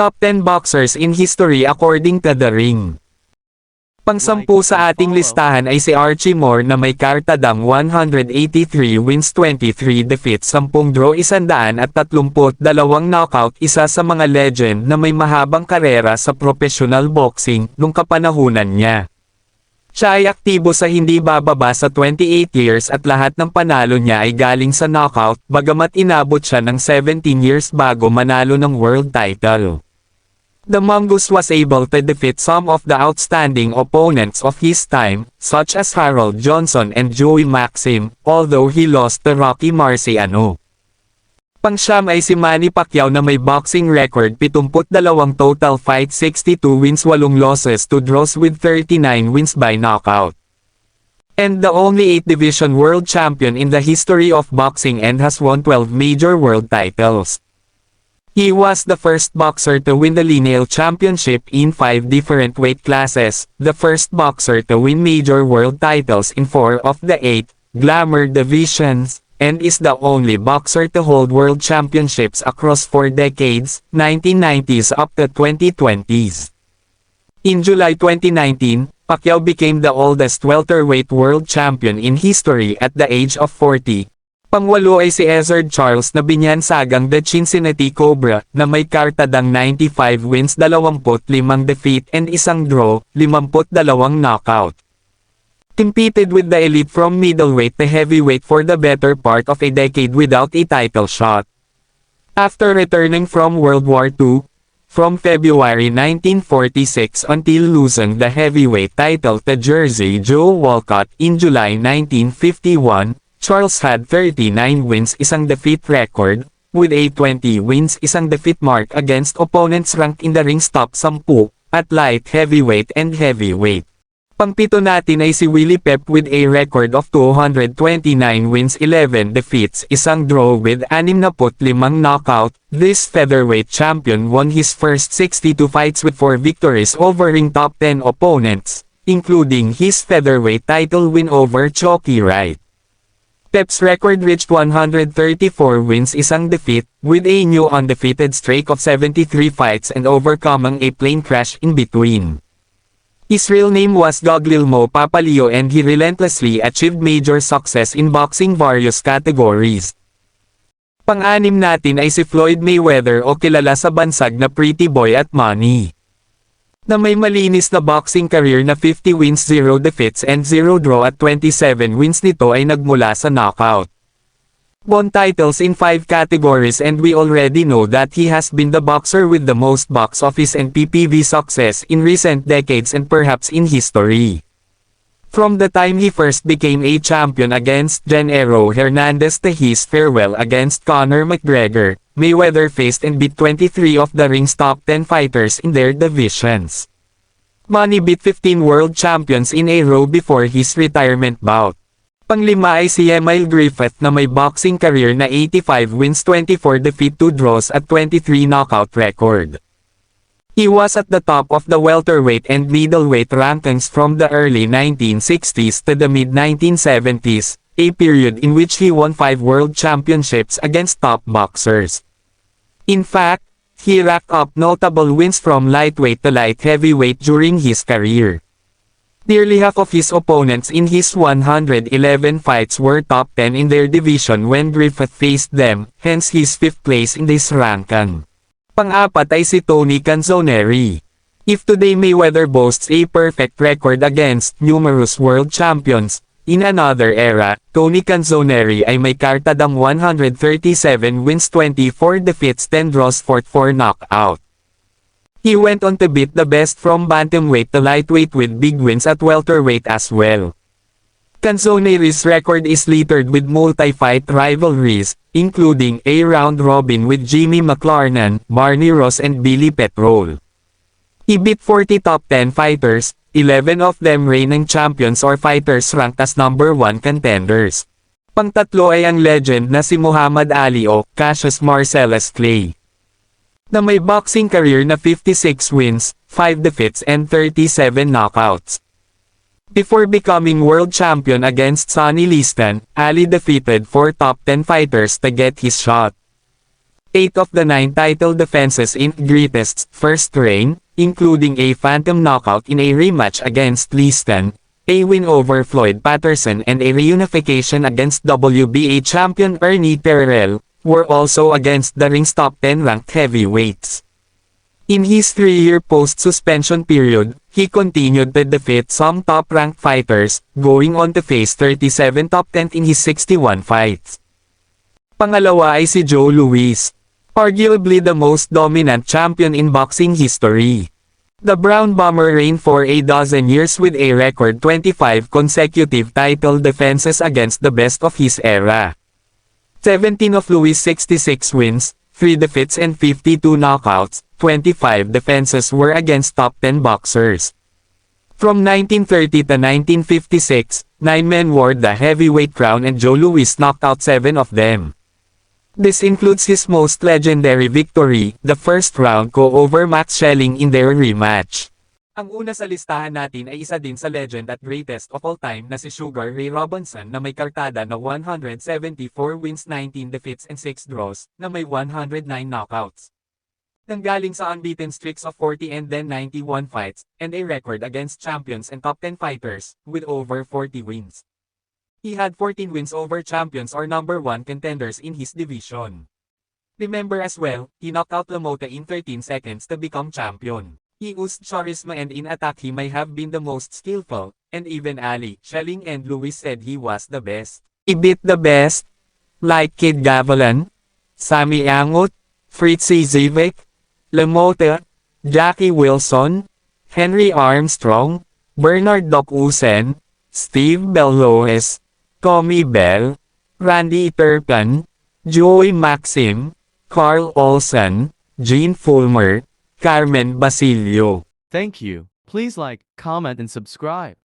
Top 10 Boxers in History According to The Ring. Pang-10 sa ating listahan ay si Archie Moore na may kartadang 183 wins 23 defeats 10 draw 132 knockout, isa sa mga legend na may mahabang karera sa professional boxing nung kapanahunan niya. Siya ay aktibo sa hindi bababa sa 28 years at lahat ng panalo niya ay galing sa knockout, bagamat inabot siya ng 17 years bago manalo ng world title. The Mongoose was able to defeat some of the outstanding opponents of his time, such as Harold Johnson and Joey Maxim, although he lost to Rocky Marciano. Pang-siyam ay si Manny Pacquiao na may boxing record 72 total fights, 62 wins 8 losses 2 draws with 39 wins by knockout. And the only 8-division world champion in the history of boxing and has won 12 major world titles. He was the first boxer to win the lineal championship in 5 different weight classes, the first boxer to win major world titles in 4 of the 8 glamour divisions, and is the only boxer to hold world championships across 4 decades, 1990s up to 2020s. In July 2019, Pacquiao became the oldest welterweight world champion in history at the age of 40. Pang-8 ay si Ezzard Charles na binyansagang The Cincinnati Cobra, na may kartadang 95 wins 25 defeat and 1 draw, 52 knockout. Competed with the elite from middleweight to heavyweight for the better part of a decade without a title shot. After returning from World War II, from February 1946 until losing the heavyweight title to Jersey Joe Walcott in July 1951, Charles had 39 wins 1 defeat record, with a 20 wins 1 defeat mark against opponents ranked in the ring's top 10, at light heavyweight and heavyweight. Pang-7 natin ay si Willie Pep with a record of 229 wins 11 defeats 1 draw with 65 knockout. This featherweight champion won his first 62 fights with 4 victories over ring top 10 opponents, including his featherweight title win over Chucky Wright. Pep's record reached 134 wins 1 defeat, with a new undefeated streak of 73 fights and overcoming a plane crash in between. His real name was Guglielmo Papalio and he relentlessly achieved major success in boxing various categories. Pang-6 natin ay si Floyd Mayweather o kilala sa bansag na Pretty Boy at Money, na may malinis na boxing career na 50 wins 0 defeats and 0 draw at 27 wins nito ay nagmula sa knockout. Won titles in 5 categories and we already know that he has been the boxer with the most box office and PPV success in recent decades and perhaps in history. From the time he first became a champion against Genaro Hernandez to his farewell against Conor McGregor, Mayweather faced and beat 23 of the ring's top 10 fighters in their divisions. Money beat 15 world champions in a row before his retirement bout. Pang-5 ay si Emile Griffith na may boxing career na 85 wins 24 defeat 2 draws at 23 knockout record. He was at the top of the welterweight and middleweight rankings from the early 1960s to the mid-1970s, a period in which he won 5 world championships against top boxers. In fact, he racked up notable wins from lightweight to light heavyweight during his career. Nearly half of his opponents in his 111 fights were top 10 in their division when Griffith faced them, hence his 5th place in this ranking. Pang-4 ay si Tony Canzoneri. If today Mayweather boasts a perfect record against numerous world champions, in another era, Tony Canzoneri ay may kartadang 137 wins 24 defeats 10 draws 44 knockout. He went on to beat the best from bantamweight to lightweight with big wins at welterweight as well. Canzoneri's record is littered with multi-fight rivalries, including a round-robin with Jimmy McLarnan, Barney Ross and Billy Petrol. He beat 40 top 10 fighters, 11 of them reigning champions or fighters ranked as number 1 contenders. Pang-3 ay ang legend na si Muhammad Ali o Cassius Marcellus Clay, na may boxing career na 56 wins, 5 defeats and 37 knockouts. Before becoming world champion against Sonny Liston, Ali defeated 4 top 10 fighters to get his shot. 8 of the 9 title defenses in Greatest's first reign, including a phantom knockout in a rematch against Liston, a win over Floyd Patterson and a reunification against WBA champion Ernie Terrell, were also against the ring's top 10 ranked heavyweights. In his 3-year post-suspension period, he continued to defeat some top-ranked fighters, going on to face 37 top 10 in his 61 fights. Pangalawa ay si Joe Louis, arguably the most dominant champion in boxing history. The Brown Bomber reigned for a dozen years with a record 25 consecutive title defenses against the best of his era. 17 of Louis' 66 wins, 3 defeats and 52 knockouts, 25 defenses were against top 10 boxers. From 1930 to 1956, 9 men wore the heavyweight crown and Joe Louis knocked out 7 of them. This includes his most legendary victory, the first round KO over Max Schmeling in their rematch. Ang una sa listahan natin ay isa din sa legend at greatest of all time na si Sugar Ray Robinson na may kartada na 174 wins, 19 defeats and 6 draws, na may 109 knockouts. Nanggaling sa unbeaten streaks of 40 and then 91 fights, and a record against champions and top 10 fighters, with over 40 wins. He had 14 wins over champions or number 1 contenders in his division. Remember as well, he knocked out Lamota in 13 seconds to become champion. He used charisma and in attack he may have been the most skillful, and even Ali, Schmeling and Louis said he was the best. He beat the best, like Kid Gavilan, Sammy Angut, Fritzy Zivek, Lamota, Jackie Wilson, Henry Armstrong, Bernard Doc Usen, Steve Belloes, Tommy Bell, Randy Turpin, Joey Maxim, Carl Olson, Gene Fulmer, Carmen Basilio. Thank you. Please like, comment and subscribe.